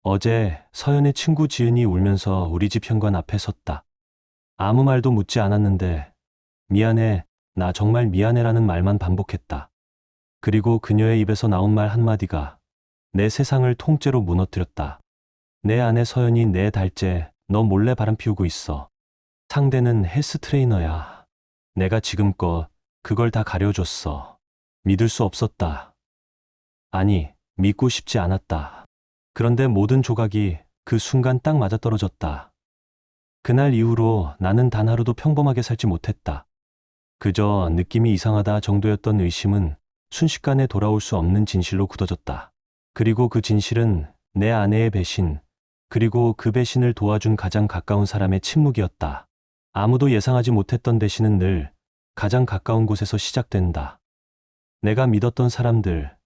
어제 서연의 친구 지은이 울면서 우리 집 현관 앞에 섰다. 아무 말도 묻지 않았는데 미안해, 나 정말 미안해라는 말만 반복했다. 그리고 그녀의 입에서 나온 말 한마디가 내 세상을 통째로 무너뜨렸다. 내 아내 서연이 내 달째 너 몰래 바람 피우고 있어. 상대는 헬스 트레이너야. 내가 지금껏 그걸 다 가려줬어. 믿을 수 없었다. 아니, 믿고 싶지 않았다. 그런데 모든 조각이 그 순간 딱 맞아떨어졌다. 그날 이후로 나는 단 하루도 평범하게 살지 못했다. 그저 느낌이 이상하다 정도였던 의심은 순식간에 돌아올 수 없는 진실로 굳어졌다. 그리고 그 진실은 내 아내의 배신, 그리고 그 배신을 도와준 가장 가까운 사람의 침묵이었다. 아무도 예상하지 못했던 배신은 늘 가장 가까운 곳에서 시작된다. 내가 믿었던 사람들,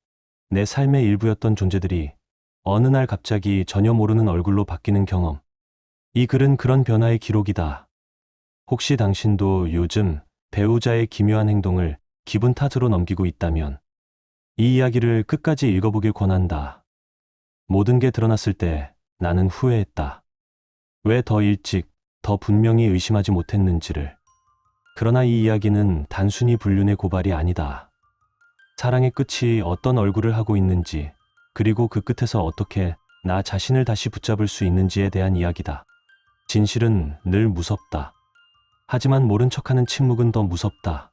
내 삶의 일부였던 존재들이 어느 날 갑자기 전혀 모르는 얼굴로 바뀌는 경험. 이 글은 그런 변화의 기록이다. 혹시 당신도 요즘 배우자의 기묘한 행동을 기분 탓으로 넘기고 있다면 이 이야기를 끝까지 읽어보길 권한다. 모든 게 드러났을 때 나는 후회했다. 왜 더 일찍, 더 분명히 의심하지 못했는지를. 그러나 이 이야기는 단순히 불륜의 고발이 아니다. 사랑의 끝이 어떤 얼굴을 하고 있는지, 그리고 그 끝에서 어떻게 나 자신을 다시 붙잡을 수 있는지에 대한 이야기다. 진실은 늘 무섭다. 하지만 모른 척하는 침묵은 더 무섭다.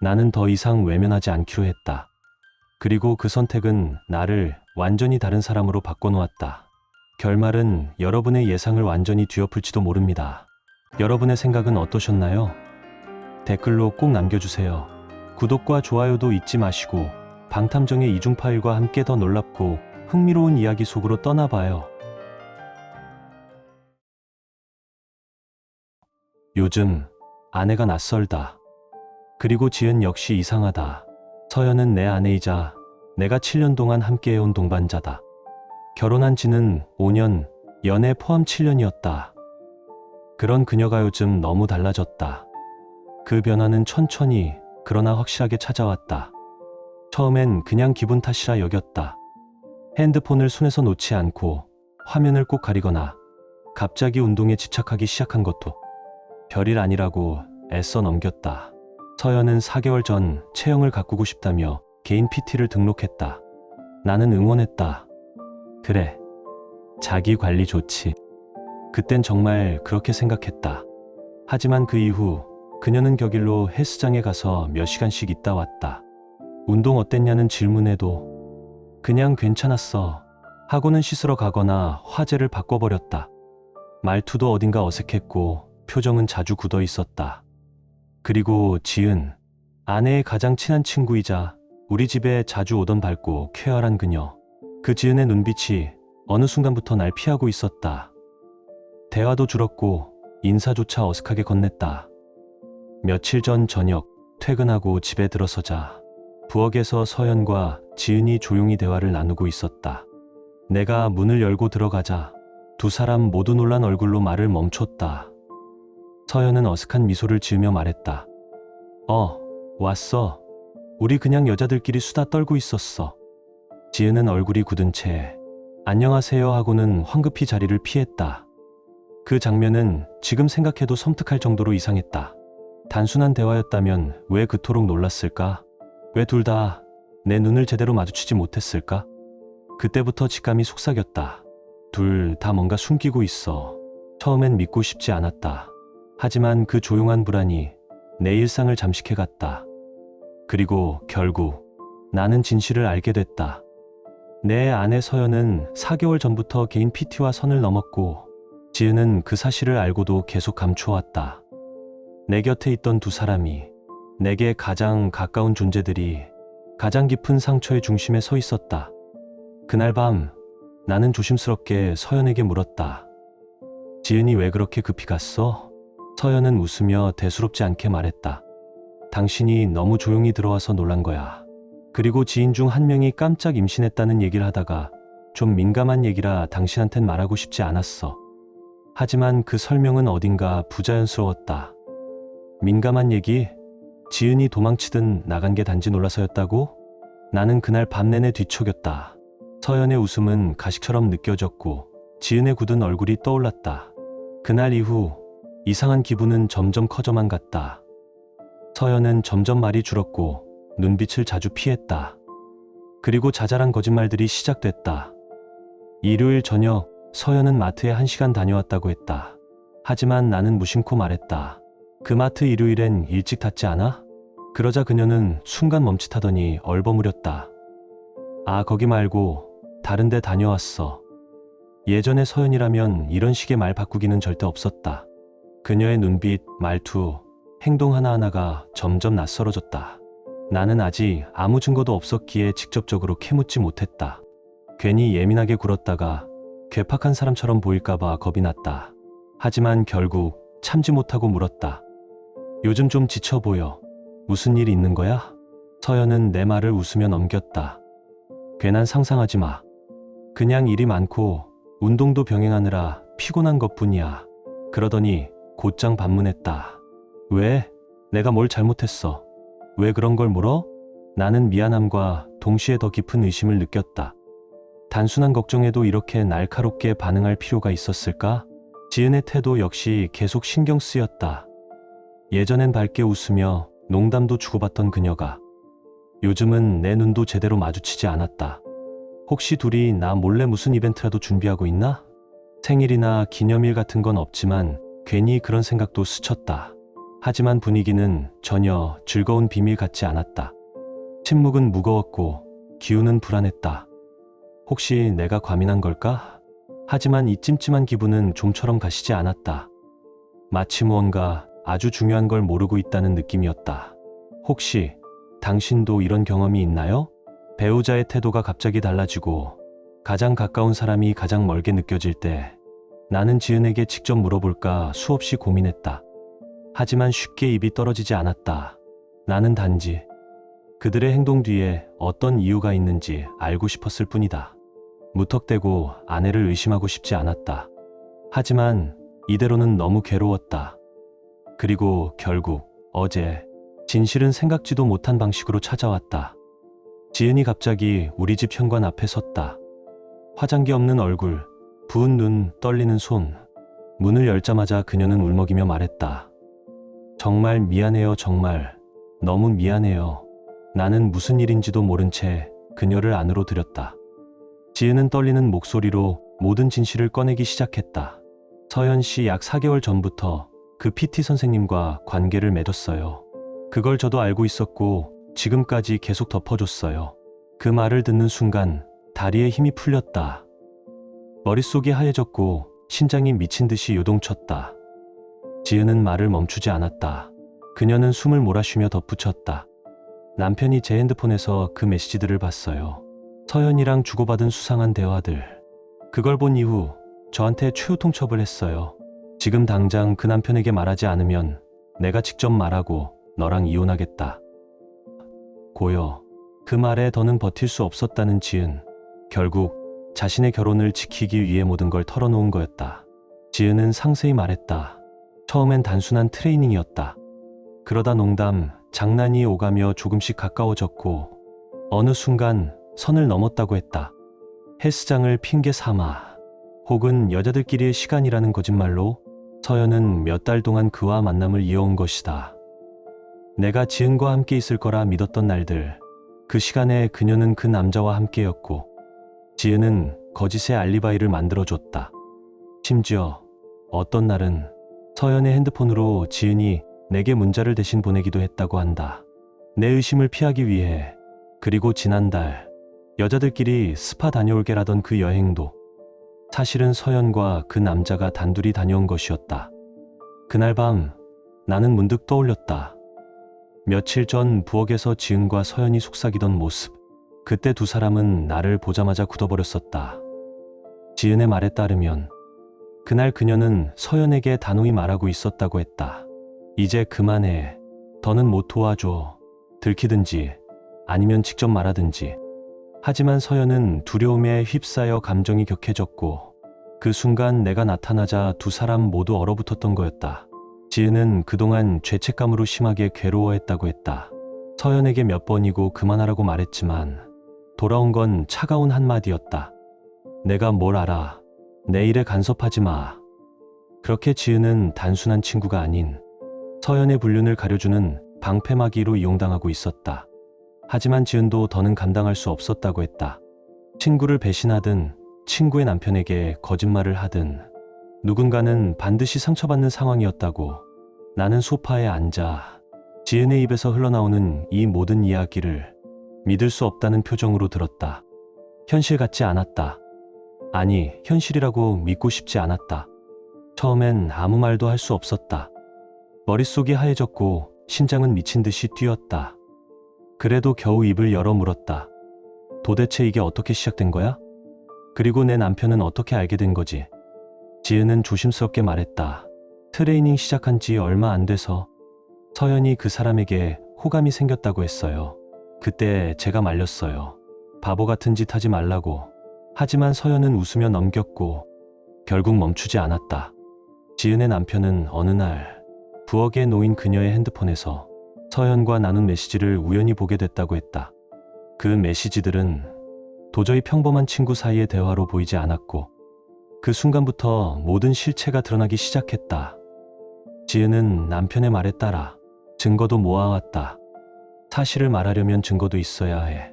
나는 더 이상 외면하지 않기로 했다. 그리고 그 선택은 나를 완전히 다른 사람으로 바꿔놓았다. 결말은 여러분의 예상을 완전히 뒤엎을지도 모릅니다. 여러분의 생각은 어떠셨나요? 댓글로 꼭 남겨주세요. 구독과 좋아요도 잊지 마시고 방탐정의 이중 파일과 함께 더 놀랍고 흥미로운 이야기 속으로 떠나봐요. 요즘 아내가 낯설다. 그리고 지은 역시 이상하다. 서연은 내 아내이자 내가 7년 동안 함께해온 동반자다. 결혼한 지는 5년, 연애 포함 7년이었다. 그런 그녀가 요즘 너무 달라졌다. 그 변화는 천천히 그러나 확실하게 찾아왔다. 처음엔 그냥 기분 탓이라 여겼다. 핸드폰을 손에서 놓지 않고 화면을 꼭 가리거나 갑자기 운동에 집착하기 시작한 것도 별일 아니라고 애써 넘겼다. 서연은 4개월 전 체형을 가꾸고 싶다며 개인 PT를 등록했다. 나는 응원했다. 그래, 자기 관리 좋지. 그땐 정말 그렇게 생각했다. 하지만 그 이후 그녀는 격일로 헬스장에 가서 몇 시간씩 있다 왔다. 운동 어땠냐는 질문에도 그냥 괜찮았어 하고는 씻으러 가거나 화제를 바꿔버렸다. 말투도 어딘가 어색했고 표정은 자주 굳어 있었다. 그리고 지은, 아내의 가장 친한 친구이자 우리 집에 자주 오던 밝고 쾌활한 그녀. 그 지은의 눈빛이 어느 순간부터 날 피하고 있었다. 대화도 줄었고 인사조차 어색하게 건넸다. 며칠 전 저녁 퇴근하고 집에 들어서자 부엌에서 서연과 지은이 조용히 대화를 나누고 있었다. 내가 문을 열고 들어가자 두 사람 모두 놀란 얼굴로 말을 멈췄다. 서연은 어색한 미소를 지으며 말했다. 왔어. 우리 그냥 여자들끼리 수다 떨고 있었어. 지은은 얼굴이 굳은 채 안녕하세요 하고는 황급히 자리를 피했다. 그 장면은 지금 생각해도 섬뜩할 정도로 이상했다. 단순한 대화였다면 왜 그토록 놀랐을까? 왜 둘 다 내 눈을 제대로 마주치지 못했을까? 그때부터 직감이 속삭였다. 둘 다 뭔가 숨기고 있어. 처음엔 믿고 싶지 않았다. 하지만 그 조용한 불안이 내 일상을 잠식해갔다. 그리고 결국 나는 진실을 알게 됐다. 내 아내 서연은 4개월 전부터 개인 PT와 선을 넘었고 지은은 그 사실을 알고도 계속 감추어왔다. 내 곁에 있던 두 사람이, 내게 가장 가까운 존재들이 가장 깊은 상처의 중심에 서 있었다. 그날 밤 나는 조심스럽게 서연에게 물었다. 지은이 왜 그렇게 급히 갔어? 서연은 웃으며 대수롭지 않게 말했다. 당신이 너무 조용히 들어와서 놀란 거야. 그리고 지인 중 한 명이 깜짝 임신했다는 얘기를 하다가 좀 민감한 얘기라 당신한텐 말하고 싶지 않았어. 하지만 그 설명은 어딘가 부자연스러웠다. 민감한 얘기? 지은이 도망치든 나간 게 단지 놀라서였다고? 나는 그날 밤 내내 뒤척였다. 서연의 웃음은 가식처럼 느껴졌고 지은의 굳은 얼굴이 떠올랐다. 그날 이후 이상한 기분은 점점 커져만 갔다. 서연은 점점 말이 줄었고 눈빛을 자주 피했다. 그리고 자잘한 거짓말들이 시작됐다. 일요일 저녁 서연은 마트에 1시간 다녀왔다고 했다. 하지만 나는 무심코 말했다. 그 마트 일요일엔 일찍 닫지 않아? 그러자 그녀는 순간 멈칫하더니 얼버무렸다. 아, 거기 말고 다른 데 다녀왔어. 예전에 서연이라면 이런 식의 말 바꾸기는 절대 없었다. 그녀의 눈빛, 말투, 행동 하나하나가 점점 낯설어졌다. 나는 아직 아무 증거도 없었기에 직접적으로 캐묻지 못했다. 괜히 예민하게 굴었다가 괴팍한 사람처럼 보일까봐 겁이 났다. 하지만 결국 참지 못하고 물었다. 요즘 좀 지쳐 보여. 무슨 일 있는 거야? 서연은 내 말을 웃으며 넘겼다. 괜한 상상하지 마. 그냥 일이 많고 운동도 병행하느라 피곤한 것뿐이야. 그러더니 곧장 반문했다. 왜? 내가 뭘 잘못했어? 왜 그런 걸 물어? 나는 미안함과 동시에 더 깊은 의심을 느꼈다. 단순한 걱정에도 이렇게 날카롭게 반응할 필요가 있었을까? 지은의 태도 역시 계속 신경 쓰였다. 예전엔 밝게 웃으며 농담도 주고받던 그녀가 요즘은 내 눈도 제대로 마주치지 않았다. 혹시 둘이 나 몰래 무슨 이벤트라도 준비하고 있나? 생일이나 기념일 같은 건 없지만 괜히 그런 생각도 스쳤다. 하지만 분위기는 전혀 즐거운 비밀 같지 않았다. 침묵은 무거웠고 기운은 불안했다. 혹시 내가 과민한 걸까? 하지만 이 찜찜한 기분은 좀처럼 가시지 않았다. 마치 무언가 아주 중요한 걸 모르고 있다는 느낌이었다. 혹시 당신도 이런 경험이 있나요? 배우자의 태도가 갑자기 달라지고 가장 가까운 사람이 가장 멀게 느껴질 때 나는 지은에게 직접 물어볼까 수없이 고민했다. 하지만 쉽게 입이 떨어지지 않았다. 나는 단지 그들의 행동 뒤에 어떤 이유가 있는지 알고 싶었을 뿐이다. 무턱대고 아내를 의심하고 싶지 않았다. 하지만 이대로는 너무 괴로웠다. 그리고 결국 어제 진실은 생각지도 못한 방식으로 찾아왔다. 지은이 갑자기 우리 집 현관 앞에 섰다. 화장기 없는 얼굴, 부은 눈, 떨리는 손. 문을 열자마자 그녀는 울먹이며 말했다. 정말 미안해요, 정말. 너무 미안해요. 나는 무슨 일인지도 모른 채 그녀를 안으로 들였다. 지은은 떨리는 목소리로 모든 진실을 꺼내기 시작했다. 서연 씨 약 4개월 전부터 그 PT 선생님과 관계를 맺었어요. 그걸 저도 알고 있었고 지금까지 계속 덮어줬어요. 그 말을 듣는 순간 다리에 힘이 풀렸다. 머릿속이 하얘졌고 심장이 미친 듯이 요동쳤다. 지은은 말을 멈추지 않았다. 그녀는 숨을 몰아쉬며 덧붙였다. 남편이 제 핸드폰에서 그 메시지들을 봤어요. 서연이랑 주고받은 수상한 대화들. 그걸 본 이후 저한테 최후 통첩을 했어요. 지금 당장 그 남편에게 말하지 않으면 내가 직접 말하고 너랑 이혼하겠다. 고요. 그 말에 더는 버틸 수 없었다는 지은. 결국 자신의 결혼을 지키기 위해 모든 걸 털어놓은 거였다. 지은은 상세히 말했다. 처음엔 단순한 트레이닝이었다. 그러다 농담, 장난이 오가며 조금씩 가까워졌고 어느 순간 선을 넘었다고 했다. 헬스장을 핑계 삼아 혹은 여자들끼리의 시간이라는 거짓말로 서연은 몇 달 동안 그와 만남을 이어온 것이다. 내가 지은과 함께 있을 거라 믿었던 날들, 그 시간에 그녀는 그 남자와 함께였고 지은은 거짓의 알리바이를 만들어줬다. 심지어 어떤 날은 서연의 핸드폰으로 지은이 내게 문자를 대신 보내기도 했다고 한다. 내 의심을 피하기 위해. 그리고 지난달 여자들끼리 스파 다녀올게라던 그 여행도 사실은 서연과 그 남자가 단둘이 다녀온 것이었다. 그날 밤 나는 문득 떠올렸다. 며칠 전 부엌에서 지은과 서연이 속삭이던 모습. 그때 두 사람은 나를 보자마자 굳어버렸었다. 지은의 말에 따르면 그날 그녀는 서연에게 단호히 말하고 있었다고 했다. 이제 그만해. 더는 못 도와줘. 들키든지 아니면 직접 말하든지. 하지만 서연은 두려움에 휩싸여 감정이 격해졌고 그 순간 내가 나타나자 두 사람 모두 얼어붙었던 거였다. 지은은 그동안 죄책감으로 심하게 괴로워했다고 했다. 서연에게 몇 번이고 그만하라고 말했지만 돌아온 건 차가운 한마디였다. 내가 뭘 알아. 내 일에 간섭하지 마. 그렇게 지은은 단순한 친구가 아닌 서연의 불륜을 가려주는 방패막이로 이용당하고 있었다. 하지만 지은도 더는 감당할 수 없었다고 했다. 친구를 배신하든 친구의 남편에게 거짓말을 하든 누군가는 반드시 상처받는 상황이었다고. 나는 소파에 앉아 지은의 입에서 흘러나오는 이 모든 이야기를 믿을 수 없다는 표정으로 들었다. 현실 같지 않았다. 아니, 현실이라고 믿고 싶지 않았다. 처음엔 아무 말도 할 수 없었다. 머릿속이 하얘졌고 심장은 미친 듯이 뛰었다. 그래도 겨우 입을 열어 물었다. 도대체 이게 어떻게 시작된 거야? 그리고 내 남편은 어떻게 알게 된 거지? 지은은 조심스럽게 말했다. 트레이닝 시작한 지 얼마 안 돼서 서연이 그 사람에게 호감이 생겼다고 했어요. 그때 제가 말렸어요. 바보 같은 짓 하지 말라고. 하지만 서연은 웃으며 넘겼고 결국 멈추지 않았다. 지은의 남편은 어느 날 부엌에 놓인 그녀의 핸드폰에서 서연과 나눈 메시지를 우연히 보게 됐다고 했다. 그 메시지들은 도저히 평범한 친구 사이의 대화로 보이지 않았고 그 순간부터 모든 실체가 드러나기 시작했다. 지은은 남편의 말에 따라 증거도 모아왔다. 사실을 말하려면 증거도 있어야 해.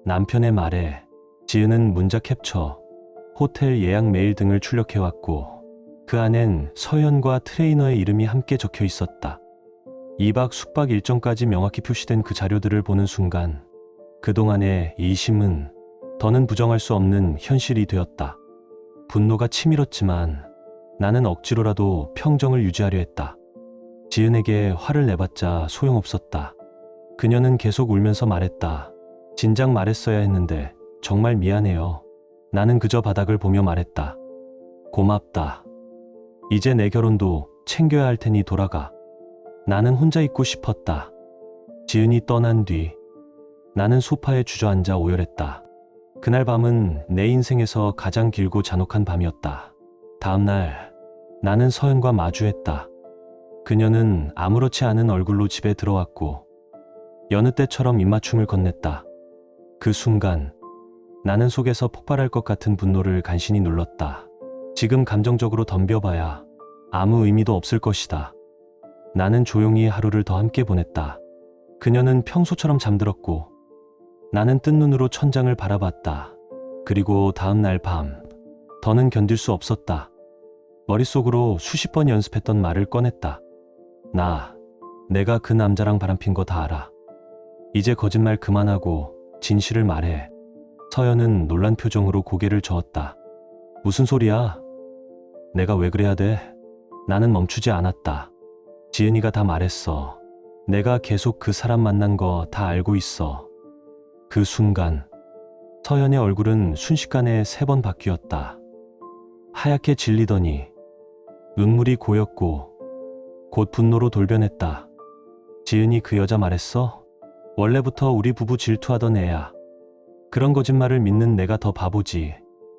남편의 말에 지은은 문자 캡처, 호텔 예약 메일 등을 출력해왔고 그 안엔 서연과 트레이너의 이름이 함께 적혀 있었다. 2박 숙박 일정까지 명확히 표시된 그 자료들을 보는 순간 그동안의 이심은 더는 부정할 수 없는 현실이 되었다. 분노가 치밀었지만 나는 억지로라도 평정을 유지하려 했다. 지은에게 화를 내봤자 소용없었다. 그녀는 계속 울면서 말했다. 진작 말했어야 했는데 정말 미안해요. 나는 그저 바닥을 보며 말했다. 고맙다. 이제 내 결혼도 챙겨야 할 테니 돌아가. 나는 혼자 있고 싶었다. 지은이 떠난 뒤 나는 소파에 주저앉아 오열했다. 그날 밤은 내 인생에서 가장 길고 잔혹한 밤이었다. 다음 날 나는 서연과 마주했다. 그녀는 아무렇지 않은 얼굴로 집에 들어왔고 여느 때처럼 입맞춤을 건넸다. 그 순간 나는 속에서 폭발할 것 같은 분노를 간신히 눌렀다. 지금 감정적으로 덤벼봐야 아무 의미도 없을 것이다. 나는 조용히 하루를 더 함께 보냈다. 그녀는 평소처럼 잠들었고 나는 뜬 눈으로 천장을 바라봤다. 그리고 다음 날 밤, 더는 견딜 수 없었다. 머릿속으로 수십 번 연습했던 말을 꺼냈다. 내가 그 남자랑 바람핀 거 다 알아. 이제 거짓말 그만하고 진실을 말해. 서연은 놀란 표정으로 고개를 저었다. 무슨 소리야? 내가 왜 그래야 돼? 나는 멈추지 않았다. 지은이가 다 말했어. 내가 계속 그 사람 만난 거 다 알고 있어. 그 순간 서연의 얼굴은 순식간에 3번 바뀌었다. 하얗게 질리더니 눈물이 고였고 곧 분노로 돌변했다. 지은이 그 여자 말했어? 원래부터 우리 부부 질투하던 애야. 그런 거짓말을 믿는 내가 더 바보지.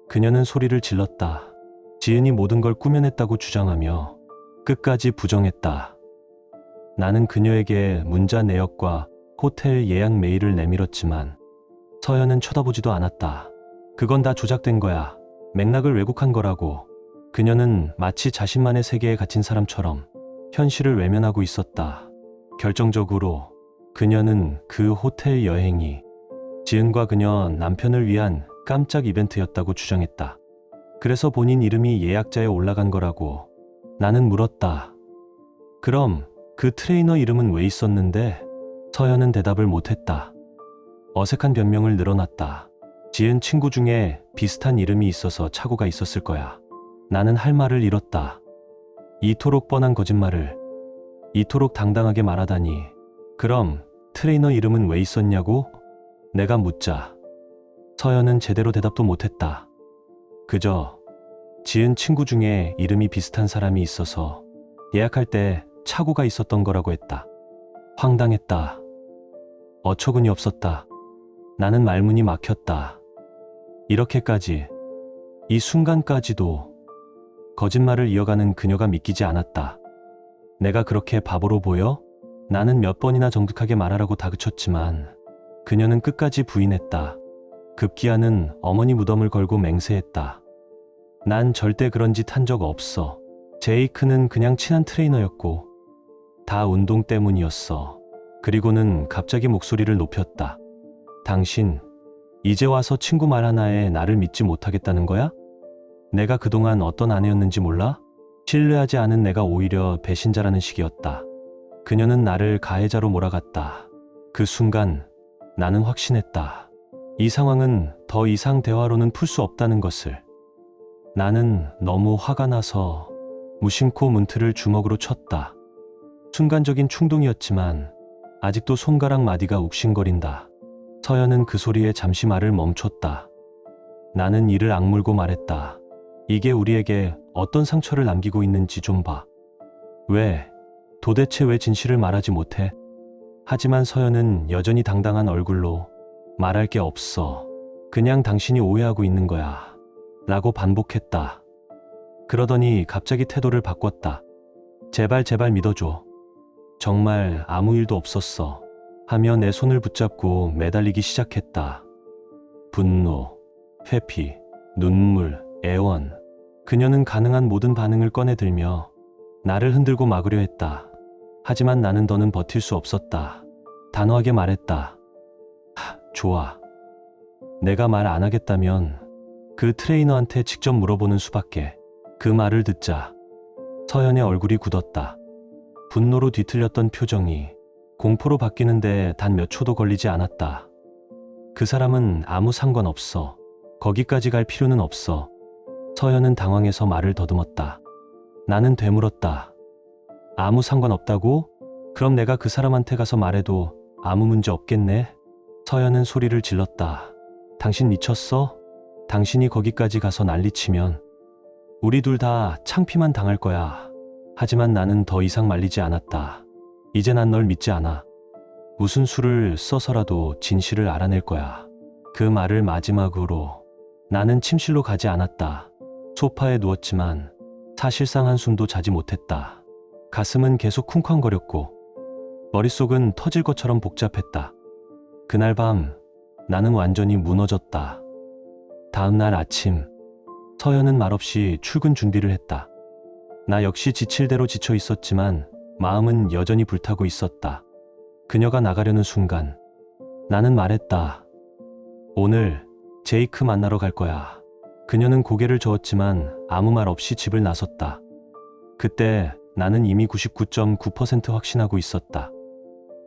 그녀는 소리를 질렀다. 지은이 모든 걸 꾸며냈다고 주장하며 끝까지 부정했다. 나는 그녀에게 문자 내역과 호텔 예약 메일을 내밀었지만 서연은 쳐다보지도 않았다. 그건 다 조작된 거야. 맥락을 왜곡한 거라고. 그녀는 마치 자신만의 세계에 갇힌 사람처럼 현실을 외면하고 있었다. 결정적으로 그녀는 그 호텔 여행이 지은과 그녀 남편을 위한 깜짝 이벤트였다고 주장했다. 그래서 본인 이름이 예약자에 올라간 거라고. 나는 물었다. 그럼 그 트레이너 이름은 왜 있었는데? 서연은 대답을 못했다. 어색한 변명을 늘어놨다. 지은 친구 중에 비슷한 이름이 있어서 착오가 있었을 거야. 나는 할 말을 잃었다. 이토록 뻔한 거짓말을 이토록 당당하게 말하다니. 그럼 트레이너 이름은 왜 있었냐고? 내가 묻자 서연은 제대로 대답도 못했다. 그저 지은 친구 중에 이름이 비슷한 사람이 있어서 예약할 때 착오가 있었던 거라고 했다. 황당했다. 어처구니 없었다. 나는 말문이 막혔다. 이렇게까지, 이 순간까지도 거짓말을 이어가는 그녀가 믿기지 않았다. 내가 그렇게 바보로 보여? 나는 몇 번이나 정직하게 말하라고 다그쳤지만 그녀는 끝까지 부인했다. 급기야는 어머니 무덤을 걸고 맹세했다. 난 절대 그런 짓 한 적 없어. 제이크는 그냥 친한 트레이너였고 다 운동 때문이었어. 그리고는 갑자기 목소리를 높였다. 당신 이제 와서 친구 말 하나에 나를 믿지 못하겠다는 거야? 내가 그동안 어떤 아내였는지 몰라? 신뢰하지 않은 내가 오히려 배신자라는 식이었다. 그녀는 나를 가해자로 몰아갔다. 그 순간 나는 확신했다. 이 상황은 더 이상 대화로는 풀 수 없다는 것을. 나는 너무 화가 나서 무심코 문틀을 주먹으로 쳤다. 순간적인 충동이었지만 아직도 손가락 마디가 욱신거린다. 서연은 그 소리에 잠시 말을 멈췄다. 나는 이를 악물고 말했다. 이게 우리에게 어떤 상처를 남기고 있는지 좀 봐. 도대체 왜 진실을 말하지 못해? 하지만 서연은 여전히 당당한 얼굴로 말할 게 없어. 그냥 당신이 오해하고 있는 거야. 라고 반복했다. 그러더니 갑자기 태도를 바꿨다. 제발 믿어줘. 정말 아무 일도 없었어. 하며 내 손을 붙잡고 매달리기 시작했다. 분노, 회피, 눈물, 애원. 그녀는 가능한 모든 반응을 꺼내들며 나를 흔들고 막으려 했다. 하지만 나는 더는 버틸 수 없었다. 단호하게 말했다. 좋아. 내가 말 안 하겠다면 그 트레이너한테 직접 물어보는 수밖에. 그 말을 듣자 서연의 얼굴이 굳었다. 분노로 뒤틀렸던 표정이 공포로 바뀌는데 단 몇 초도 걸리지 않았다. 그 사람은 아무 상관없어. 거기까지 갈 필요는 없어. 서연은 당황해서 말을 더듬었다. 나는 되물었다. 아무 상관없다고? 그럼 내가 그 사람한테 가서 말해도 아무 문제 없겠네? 서연은 소리를 질렀다. 당신 미쳤어? 당신이 거기까지 가서 난리치면 우리 둘 다 창피만 당할 거야. 하지만 나는 더 이상 말리지 않았다. 이제 난 널 믿지 않아. 무슨 수를 써서라도 진실을 알아낼 거야. 그 말을 마지막으로 나는 침실로 가지 않았다. 소파에 누웠지만 사실상 한숨도 자지 못했다. 가슴은 계속 쿵쾅거렸고 머릿속은 터질 것처럼 복잡했다. 그날 밤 나는 완전히 무너졌다. 다음 날 아침 서연은 말없이 출근 준비를 했다. 나 역시 지칠 대로 지쳐 있었지만 마음은 여전히 불타고 있었다. 그녀가 나가려는 순간 나는 말했다. 오늘 제이크 만나러 갈 거야. 그녀는 고개를 저었지만 아무 말 없이 집을 나섰다. 그때 나는 이미 99.9% 확신하고 있었다.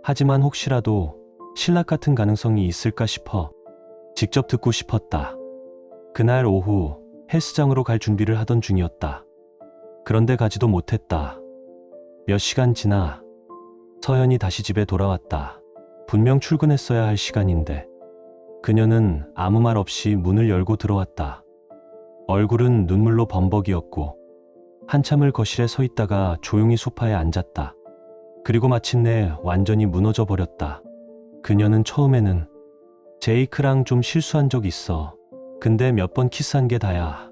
하지만 혹시라도 신락 같은 가능성이 있을까 싶어 직접 듣고 싶었다. 그날 오후 헬스장으로 갈 준비를 하던 중이었다. 그런데 가지도 못했다. 몇 시간 지나 서연이 다시 집에 돌아왔다. 분명 출근했어야 할 시간인데 그녀는 아무 말 없이 문을 열고 들어왔다. 얼굴은 눈물로 범벅이었고 한참을 거실에 서 있다가 조용히 소파에 앉았다. 그리고 마침내 완전히 무너져 버렸다. 그녀는 처음에는 제이크랑 좀 실수한 적 있어. 근데 몇 번 키스한 게 다야.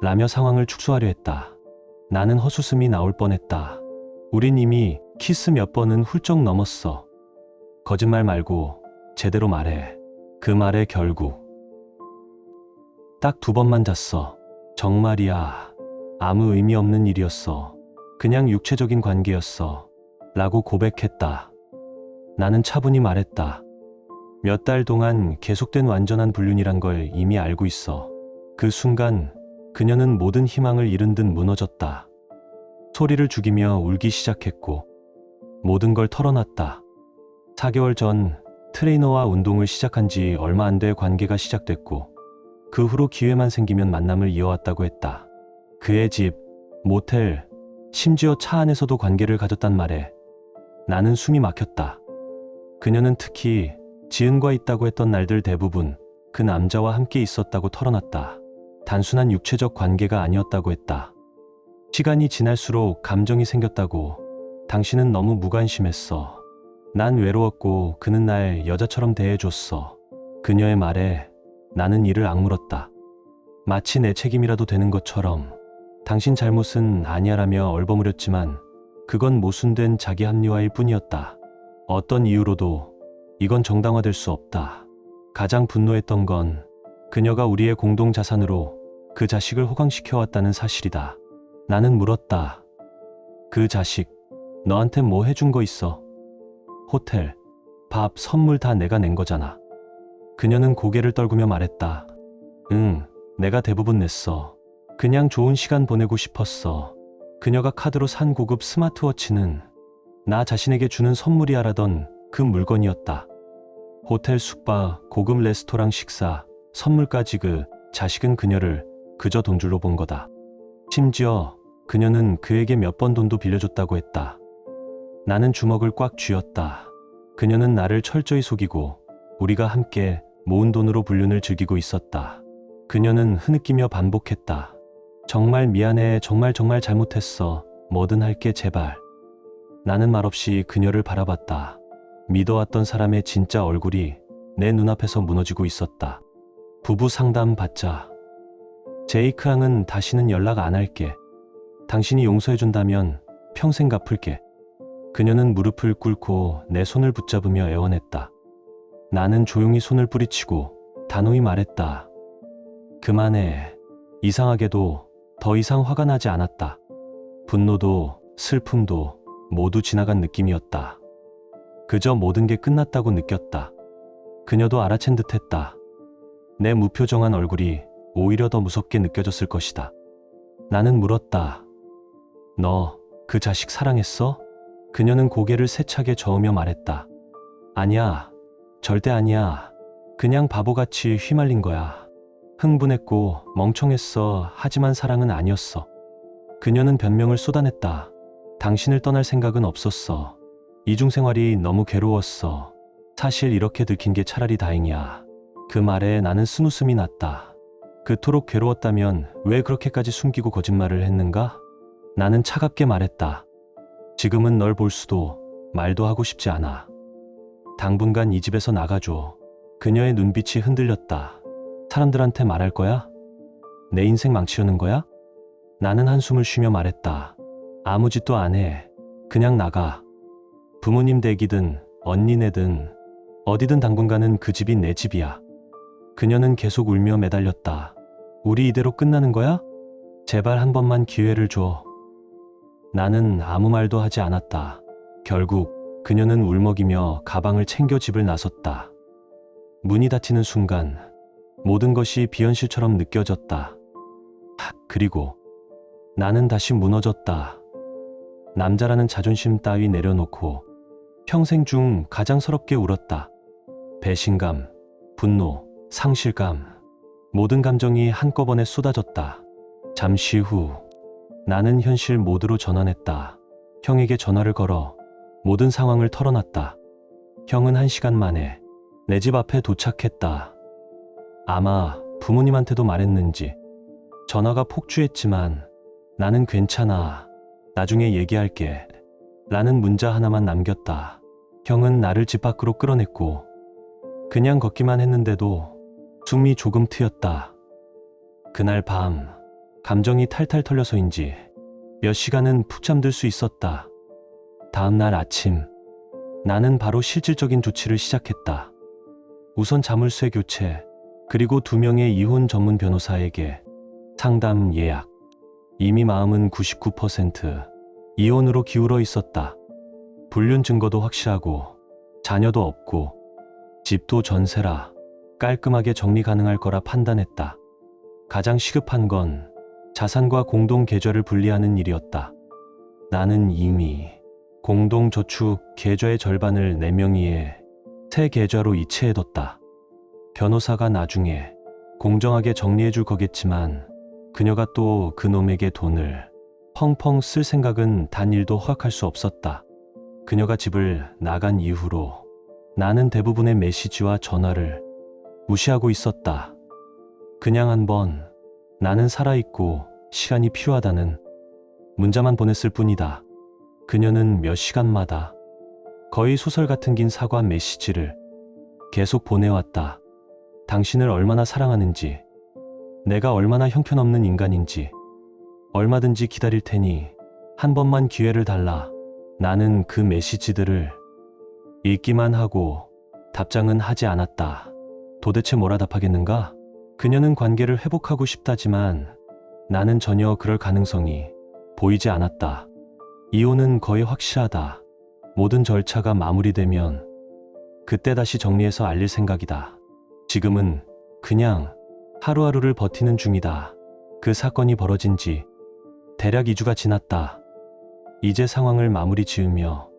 라며 상황을 축소하려 했다. 나는 헛웃음이 나올 뻔했다. 우린 이미 키스 몇 번은 훌쩍 넘었어. 거짓말 말고 제대로 말해. 그 말에 결국 딱 2번만 잤어. 정말이야. 아무 의미 없는 일이었어. 그냥 육체적인 관계였어. 라고 고백했다. 나는 차분히 말했다. 몇 달 동안 계속된 완전한 불륜이란 걸 이미 알고 있어. 그 순간 그녀는 모든 희망을 잃은 듯 무너졌다. 소리를 죽이며 울기 시작했고 모든 걸 털어놨다. 4개월 전 트레이너와 운동을 시작한 지 얼마 안 돼 관계가 시작됐고 그 후로 기회만 생기면 만남을 이어왔다고 했다. 그의 집, 모텔, 심지어 차 안에서도 관계를 가졌단 말에 나는 숨이 막혔다. 그녀는 특히 지은과 있다고 했던 날들 대부분 그 남자와 함께 있었다고 털어놨다. 단순한 육체적 관계가 아니었다고 했다. 시간이 지날수록 감정이 생겼다고. 당신은 너무 무관심했어. 난 외로웠고 그는 날 여자처럼 대해줬어. 그녀의 말에 나는 이를 악물었다. 마치 내 책임이라도 되는 것처럼. 당신 잘못은 아니야라며 얼버무렸지만 그건 모순된 자기 합리화일 뿐이었다. 어떤 이유로도 이건 정당화될 수 없다. 가장 분노했던 건 그녀가 우리의 공동 자산으로 그 자식을 호강시켜왔다는 사실이다. 나는 물었다. 그 자식, 너한테 뭐 해준 거 있어? 호텔, 밥, 선물 다 내가 낸 거잖아. 그녀는 고개를 떨구며 말했다. 응, 내가 대부분 냈어. 그냥 좋은 시간 보내고 싶었어. 그녀가 카드로 산 고급 스마트워치는 나 자신에게 주는 선물이야라던 그 물건이었다. 호텔 숙박, 고급 레스토랑 식사, 선물까지 그 자식은 그녀를 그저 돈줄로 본 거다. 심지어 그녀는 그에게 몇 번 돈도 빌려줬다고 했다. 나는 주먹을 꽉 쥐었다. 그녀는 나를 철저히 속이고 우리가 함께 모은 돈으로 불륜을 즐기고 있었다. 그녀는 흐느끼며 반복했다. 정말 미안해, 정말 잘못했어. 뭐든 할게, 제발. 나는 말없이 그녀를 바라봤다. 믿어왔던 사람의 진짜 얼굴이 내 눈앞에서 무너지고 있었다. 부부 상담 받자. 제이크 항은 다시는 연락 안 할게. 당신이 용서해준다면 평생 갚을게. 그녀는 무릎을 꿇고 내 손을 붙잡으며 애원했다. 나는 조용히 손을 뿌리치고 단호히 말했다. 그만해. 이상하게도 더 이상 화가 나지 않았다. 분노도 슬픔도 모두 지나간 느낌이었다. 그저 모든 게 끝났다고 느꼈다. 그녀도 알아챈 듯했다. 내 무표정한 얼굴이 오히려 더 무섭게 느껴졌을 것이다. 나는 물었다. 너 그 자식 사랑했어? 그녀는 고개를 세차게 저으며 말했다. 아니야. 절대 아니야. 그냥 바보같이 휘말린 거야. 흥분했고 멍청했어. 하지만 사랑은 아니었어. 그녀는 변명을 쏟아냈다. 당신을 떠날 생각은 없었어. 이중생활이 너무 괴로웠어. 사실 이렇게 들킨 게 차라리 다행이야. 그 말에 나는 쓴웃음이 났다. 그토록 괴로웠다면 왜 그렇게까지 숨기고 거짓말을 했는가? 나는 차갑게 말했다. 지금은 널 볼 수도 말도 하고 싶지 않아. 당분간 이 집에서 나가줘. 그녀의 눈빛이 흔들렸다. 사람들한테 말할 거야? 내 인생 망치려는 거야? 나는 한숨을 쉬며 말했다. 아무 짓도 안 해. 그냥 나가. 부모님 댁이든 언니네든 어디든 당분간은 그 집이 내 집이야. 그녀는 계속 울며 매달렸다. 우리 이대로 끝나는 거야? 제발 한 번만 기회를 줘. 나는 아무 말도 하지 않았다. 결국 그녀는 울먹이며 가방을 챙겨 집을 나섰다. 문이 닫히는 순간 모든 것이 비현실처럼 느껴졌다. 그리고 나는 다시 무너졌다. 남자라는 자존심 따위 내려놓고 평생 중 가장 서럽게 울었다. 배신감, 분노, 상실감, 모든 감정이 한꺼번에 쏟아졌다. 잠시 후 나는 현실 모드로 전환했다. 형에게 전화를 걸어 모든 상황을 털어놨다. 형은 1시간 만에 내 집 앞에 도착했다. 아마 부모님한테도 말했는지 전화가 폭주했지만 나는 괜찮아. 나중에 얘기할게. 라는 문자 하나만 남겼다. 형은 나를 집 밖으로 끌어냈고 그냥 걷기만 했는데도 숨이 조금 트였다. 그날 밤 감정이 탈탈 털려서인지 몇 시간은 푹 잠들 수 있었다. 다음 날 아침 나는 바로 실질적인 조치를 시작했다. 우선 자물쇠 교체, 그리고 2명의 이혼 전문 변호사에게 상담 예약. 이미 마음은 99% 이혼으로 기울어 있었다. 불륜 증거도 확실하고 자녀도 없고 집도 전세라 깔끔하게 정리 가능할 거라 판단했다. 가장 시급한 건 자산과 공동 계좌를 분리하는 일이었다. 나는 이미 공동저축 계좌의 절반을 4명이의 새 계좌로 이체해뒀다. 변호사가 나중에 공정하게 정리해줄 거겠지만 그녀가 또 그놈에게 돈을 펑펑 쓸 생각은 단 1도 허락할 수 없었다. 그녀가 집을 나간 이후로 나는 대부분의 메시지와 전화를 무시하고 있었다. 그냥 한번 나는 살아있고 시간이 필요하다는 문자만 보냈을 뿐이다. 그녀는 몇 시간마다 거의 소설 같은 긴 사과 메시지를 계속 보내왔다. 당신을 얼마나 사랑하는지, 내가 얼마나 형편없는 인간인지, 얼마든지 기다릴 테니 한 번만 기회를 달라. 나는 그 메시지들을 읽기만 하고 답장은 하지 않았다. 도대체 뭐라 답하겠는가? 그녀는 관계를 회복하고 싶다지만 나는 전혀 그럴 가능성이 보이지 않았다. 이혼은 거의 확실하다. 모든 절차가 마무리되면 그때 다시 정리해서 알릴 생각이다. 지금은 그냥 하루하루를 버티는 중이다. 그 사건이 벌어진 지 대략 2주가 지났다. 이제 상황을 마무리 지으며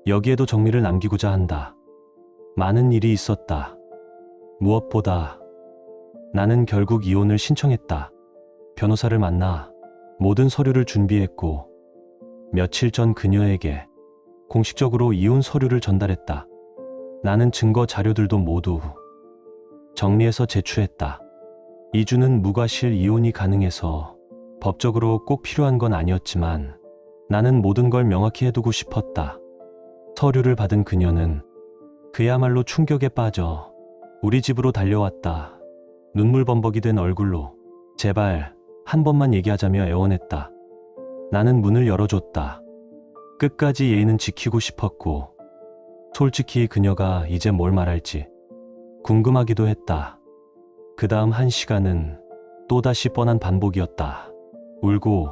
여기에도 정리를 남기고자 한다. 많은 일이 있었다. 무엇보다 나는 결국 이혼을 신청했다. 변호사를 만나 모든 서류를 준비했고 며칠 전 그녀에게 공식적으로 이혼 서류를 전달했다. 나는 증거 자료들도 모두 정리해서 제출했다. 이주는 무과실 이혼이 가능해서 법적으로 꼭 필요한 건 아니었지만 나는 모든 걸 명확히 해두고 싶었다. 서류를 받은 그녀는 그야말로 충격에 빠져 우리 집으로 달려왔다. 눈물범벅이 된 얼굴로 제발 한 번만 얘기하자며 애원했다. 나는 문을 열어줬다. 끝까지 예의는 지키고 싶었고 솔직히 그녀가 이제 뭘 말할지 궁금하기도 했다. 그 다음 1시간은 또다시 뻔한 반복이었다. 울고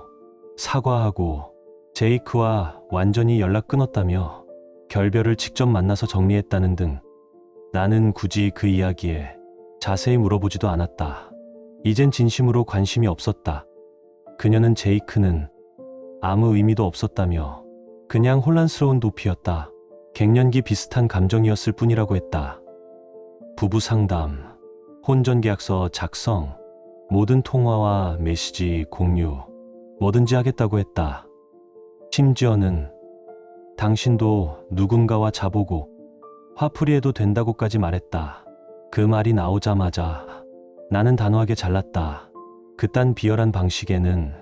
사과하고 제이크와 완전히 연락 끊었다며 결별을 직접 만나서 정리했다는 등 나는 굳이 그 이야기에 자세히 물어보지도 않았다. 이젠 진심으로 관심이 없었다. 그녀는 제이크는 아무 의미도 없었다며 그냥 혼란스러운 도피였다. 갱년기 비슷한 감정이었을 뿐이라고 했다. 부부 상담, 혼전계약서 작성, 모든 통화와 메시지 공유, 뭐든지 하겠다고 했다. 심지어는 당신도 누군가와 자보고 화풀이해도 된다고까지 말했다. 그 말이 나오자마자 나는 단호하게 잘랐다. 그딴 비열한 방식에는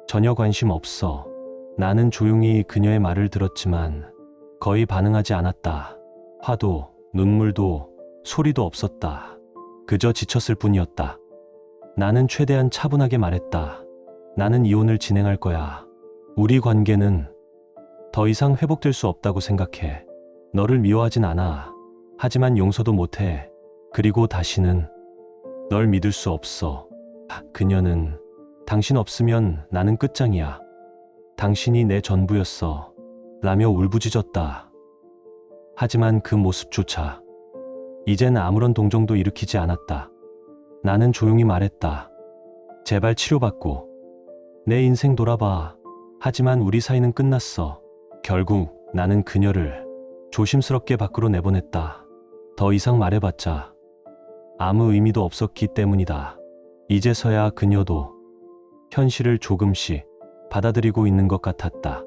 전혀 관심 없어. 나는 조용히 그녀의 말을 들었지만 거의 반응하지 않았다. 화도 눈물도 소리도 없었다. 그저 지쳤을 뿐이었다. 나는 최대한 차분하게 말했다. 나는 이혼을 진행할 거야. 우리 관계는 더 이상 회복될 수 없다고 생각해. 너를 미워하진 않아. 하지만 용서도 못해. 그리고 다시는 널 믿을 수 없어. 그녀는 당신 없으면 나는 끝장이야. 당신이 내 전부였어. 라며 울부짖었다. 하지만 그 모습조차 이젠 아무런 동정도 일으키지 않았다. 나는 조용히 말했다. 제발 치료받고 내 인생 돌아봐. 하지만 우리 사이는 끝났어. 결국 나는 그녀를 조심스럽게 밖으로 내보냈다. 더 이상 말해봤자 아무 의미도 없었기 때문이다. 이제서야 그녀도 현실을 조금씩 받아들이고 있는 것 같았다.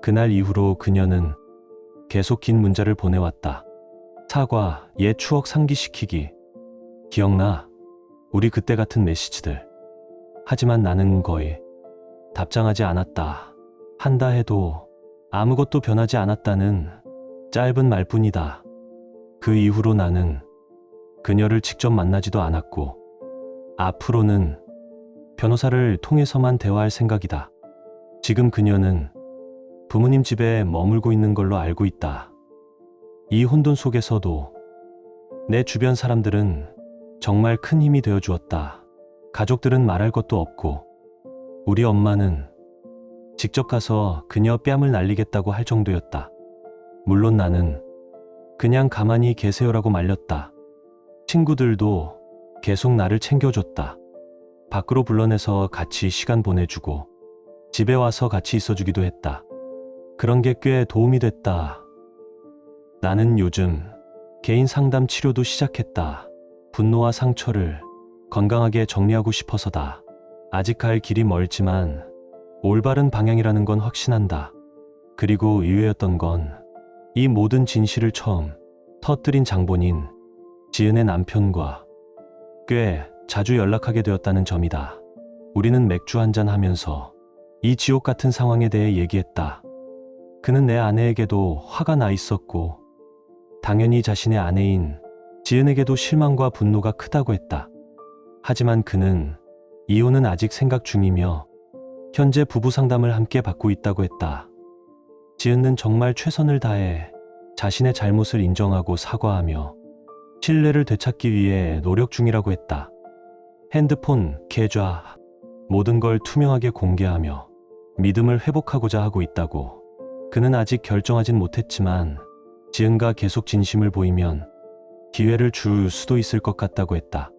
그날 이후로 그녀는 계속 긴 문자를 보내왔다. 사과, 옛 추억 상기시키기. 기억나? 우리 그때 같은 메시지들. 하지만 나는 거의 답장하지 않았다. 한다 해도 아무것도 변하지 않았다는 짧은 말뿐이다. 그 이후로 나는 그녀를 직접 만나지도 않았고 앞으로는 변호사를 통해서만 대화할 생각이다. 지금 그녀는 부모님 집에 머물고 있는 걸로 알고 있다. 이 혼돈 속에서도 내 주변 사람들은 정말 큰 힘이 되어 주었다. 가족들은 말할 것도 없고 우리 엄마는 직접 가서 그녀 뺨을 날리겠다고 할 정도였다. 물론 나는 그냥 가만히 계세요라고 말렸다. 친구들도 계속 나를 챙겨줬다. 밖으로 불러내서 같이 시간 보내주고 집에 와서 같이 있어주기도 했다. 그런 게 꽤 도움이 됐다. 나는 요즘 개인 상담 치료도 시작했다. 분노와 상처를 건강하게 정리하고 싶어서다. 아직 갈 길이 멀지만 올바른 방향이라는 건 확신한다. 그리고 의외였던 건 이 모든 진실을 처음 터뜨린 장본인 지은의 남편과 꽤 자주 연락하게 되었다는 점이다. 우리는 맥주 한잔 하면서 이 지옥 같은 상황에 대해 얘기했다. 그는 내 아내에게도 화가 나 있었고 당연히 자신의 아내인 지은에게도 실망과 분노가 크다고 했다. 하지만 그는 이혼은 아직 생각 중이며 현재 부부 상담을 함께 받고 있다고 했다. 지은은 정말 최선을 다해 자신의 잘못을 인정하고 사과하며 신뢰를 되찾기 위해 노력 중이라고 했다. 핸드폰, 계좌, 모든 걸 투명하게 공개하며 믿음을 회복하고자 하고 있다고. 그는 아직 결정하진 못했지만 지은가 계속 진심을 보이면 기회를 줄 수도 있을 것 같다고 했다.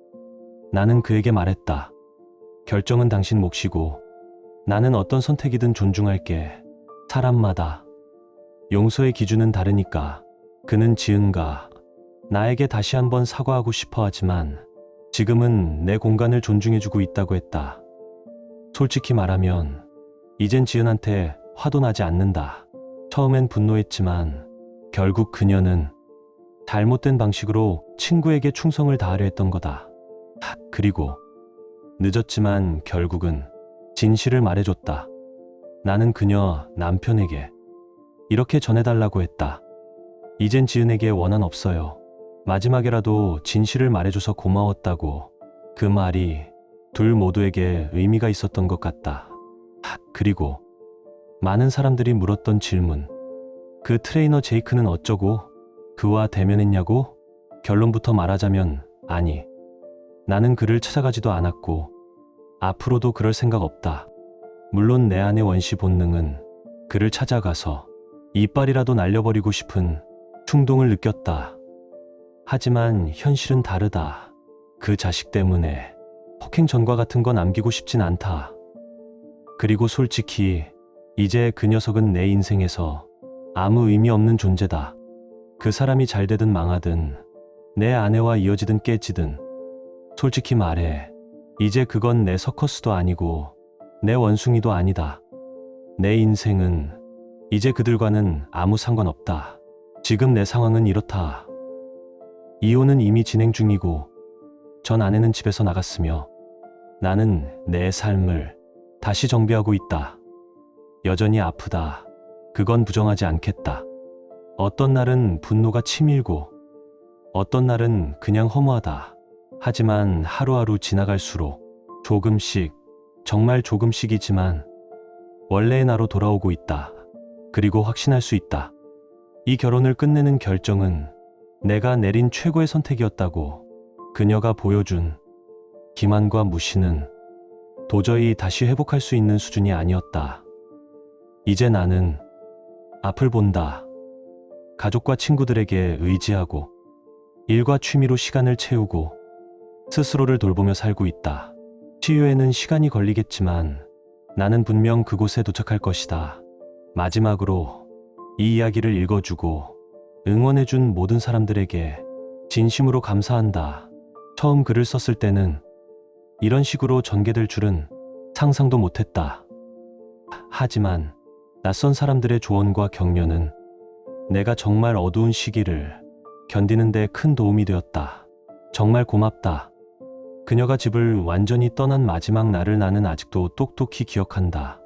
나는 그에게 말했다. 결정은 당신 몫이고 나는 어떤 선택이든 존중할게. 사람마다 용서의 기준은 다르니까. 그는 지은가 나에게 다시 한번 사과하고 싶어 하지만 지금은 내 공간을 존중해주고 있다고 했다. 솔직히 말하면 이젠 지은한테 화도 나지 않는다. 처음엔 분노했지만 결국 그녀는 잘못된 방식으로 친구에게 충성을 다하려 했던 거다. 그리고 늦었지만 결국은 진실을 말해줬다. 나는 그녀 남편에게 이렇게 전해달라고 했다. 이젠 지은에게 원한 없어요. 마지막에라도 진실을 말해줘서 고마웠다고. 그 말이 둘 모두에게 의미가 있었던 것 같다. 그리고 많은 사람들이 물었던 질문. 그 트레이너 제이크는 어쩌고? 그와 대면했냐고? 결론부터 말하자면 아니. 나는 그를 찾아가지도 않았고 앞으로도 그럴 생각 없다. 물론 내 안의 원시 본능은 그를 찾아가서 이빨이라도 날려버리고 싶은 충동을 느꼈다. 하지만 현실은 다르다. 그 자식 때문에 폭행 전과 같은 거 남기고 싶진 않다. 그리고 솔직히 이제 그 녀석은 내 인생에서 아무 의미 없는 존재다. 그 사람이 잘 되든 망하든 내 아내와 이어지든 깨지든 솔직히 말해 이제 그건 내 서커스도 아니고 내 원숭이도 아니다. 내 인생은 이제 그들과는 아무 상관없다. 지금 내 상황은 이렇다. 이혼은 이미 진행 중이고 전 아내는 집에서 나갔으며 나는 내 삶을 다시 정비하고 있다. 여전히 아프다. 그건 부정하지 않겠다. 어떤 날은 분노가 치밀고 어떤 날은 그냥 허무하다. 하지만 하루하루 지나갈수록 조금씩, 정말 조금씩이지만 원래의 나로 돌아오고 있다. 그리고 확신할 수 있다. 이 결혼을 끝내는 결정은 내가 내린 최고의 선택이었다고. 그녀가 보여준 기만과 무시는 도저히 다시 회복할 수 있는 수준이 아니었다. 이제 나는 앞을 본다. 가족과 친구들에게 의지하고 일과 취미로 시간을 채우고 스스로를 돌보며 살고 있다. 치유에는 시간이 걸리겠지만 나는 분명 그곳에 도착할 것이다. 마지막으로 이 이야기를 읽어주고 응원해준 모든 사람들에게 진심으로 감사한다. 처음 글을 썼을 때는 이런 식으로 전개될 줄은 상상도 못했다. 하지만 낯선 사람들의 조언과 격려는 내가 정말 어두운 시기를 견디는 데 큰 도움이 되었다. 정말 고맙다. 그녀가 집을 완전히 떠난 마지막 날을 나는 아직도 똑똑히 기억한다.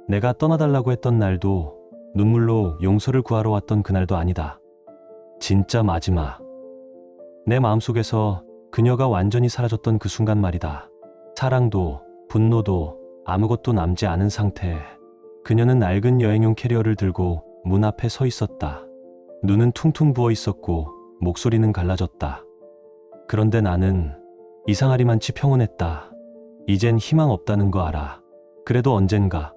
내가 떠나달라고 했던 날도 눈물로 용서를 구하러 왔던 그날도 아니다. 진짜 마지막. 내 마음속에서 그녀가 완전히 사라졌던 그 순간 말이다. 사랑도 분노도 아무것도 남지 않은 상태. 그녀는 낡은 여행용 캐리어를 들고 문 앞에 서 있었다. 눈은 퉁퉁 부어 있었고 목소리는 갈라졌다. 그런데 나는 이상하리만치 평온했다. 이젠 희망 없다는 거 알아. 그래도 언젠가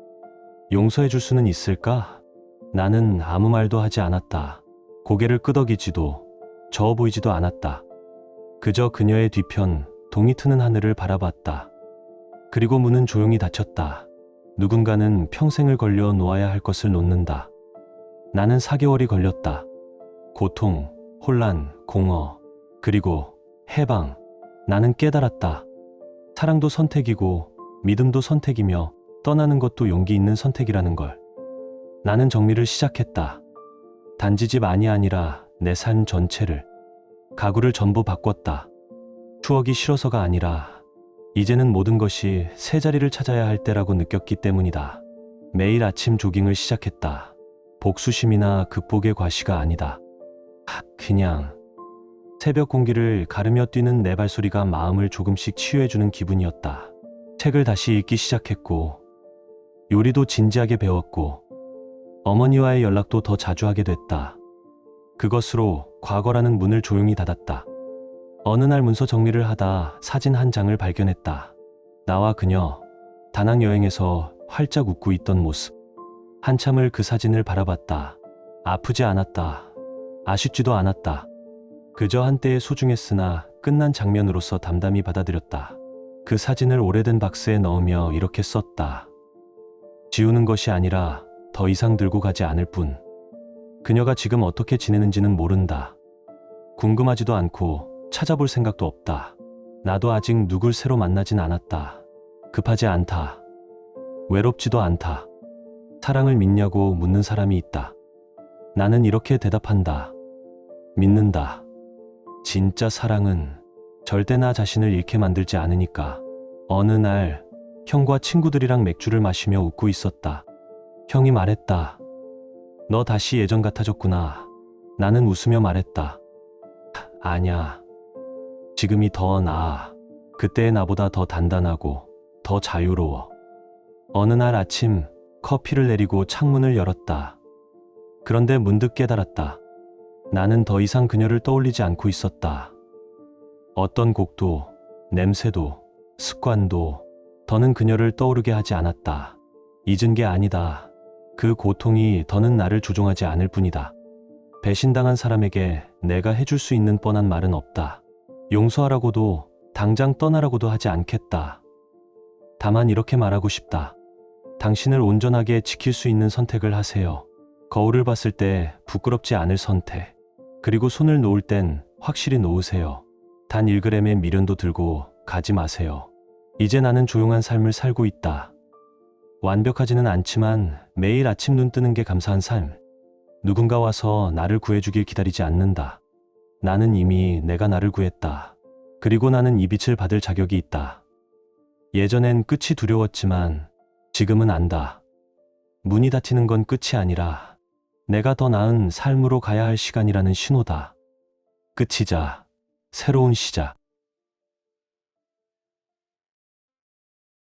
용서해 줄 수는 있을까? 나는 아무 말도 하지 않았다. 고개를 끄덕이지도 저어 보이지도 않았다. 그저 그녀의 뒤편 동이 트는 하늘을 바라봤다. 그리고 문은 조용히 닫혔다. 누군가는 평생을 걸려 놓아야 할 것을 놓는다. 나는 4개월이 걸렸다. 고통, 혼란, 공허, 그리고 해방. 나는 깨달았다. 사랑도 선택이고 믿음도 선택이며 떠나는 것도 용기 있는 선택이라는 걸. 나는 정리를 시작했다. 단지 집 안이 아니라 내 삶 전체를. 가구를 전부 바꿨다. 추억이 싫어서가 아니라 이제는 모든 것이 새 자리를 찾아야 할 때라고 느꼈기 때문이다. 매일 아침 조깅을 시작했다. 복수심이나 극복의 과시가 아니다. 그냥 새벽 공기를 가르며 뛰는 내 발소리가 마음을 조금씩 치유해주는 기분이었다. 책을 다시 읽기 시작했고 요리도 진지하게 배웠고 어머니와의 연락도 더 자주 하게 됐다. 그것으로 과거라는 문을 조용히 닫았다. 어느 날 문서 정리를 하다 사진 한 장을 발견했다. 나와 그녀, 다낭 여행에서 활짝 웃고 있던 모습. 한참을 그 사진을 바라봤다. 아프지 않았다. 아쉽지도 않았다. 그저 한때의 소중했으나 끝난 장면으로서 담담히 받아들였다. 그 사진을 오래된 박스에 넣으며 이렇게 썼다. 지우는 것이 아니라 더 이상 들고 가지 않을 뿐. 그녀가 지금 어떻게 지내는지는 모른다. 궁금하지도 않고 찾아볼 생각도 없다. 나도 아직 누굴 새로 만나진 않았다. 급하지 않다. 외롭지도 않다. 사랑을 믿냐고 묻는 사람이 있다. 나는 이렇게 대답한다. 믿는다. 진짜 사랑은 절대 나 자신을 잃게 만들지 않으니까. 어느 날 형과 친구들이랑 맥주를 마시며 웃고 있었다. 형이 말했다. 너 다시 예전 같아졌구나. 나는 웃으며 말했다. 아냐. 지금이 더 나아. 그때의 나보다 더 단단하고 더 자유로워. 어느 날 아침 커피를 내리고 창문을 열었다. 그런데 문득 깨달았다. 나는 더 이상 그녀를 떠올리지 않고 있었다. 어떤 곡도, 냄새도, 습관도 더는 그녀를 떠오르게 하지 않았다. 잊은 게 아니다. 그 고통이 더는 나를 조종하지 않을 뿐이다. 배신당한 사람에게 내가 해줄 수 있는 뻔한 말은 없다. 용서하라고도 당장 떠나라고도 하지 않겠다. 다만 이렇게 말하고 싶다. 당신을 온전하게 지킬 수 있는 선택을 하세요. 거울을 봤을 때 부끄럽지 않을 선택. 그리고 손을 놓을 땐 확실히 놓으세요. 단 1g의 미련도 들고 가지 마세요. 이제 나는 조용한 삶을 살고 있다. 완벽하지는 않지만 매일 아침 눈 뜨는 게 감사한 삶. 누군가 와서 나를 구해주길 기다리지 않는다. 나는 이미 내가 나를 구했다. 그리고 나는 이 빛을 받을 자격이 있다. 예전엔 끝이 두려웠지만 지금은 안다. 문이 닫히는 건 끝이 아니라 내가 더 나은 삶으로 가야 할 시간이라는 신호다. 끝이자 새로운 시작.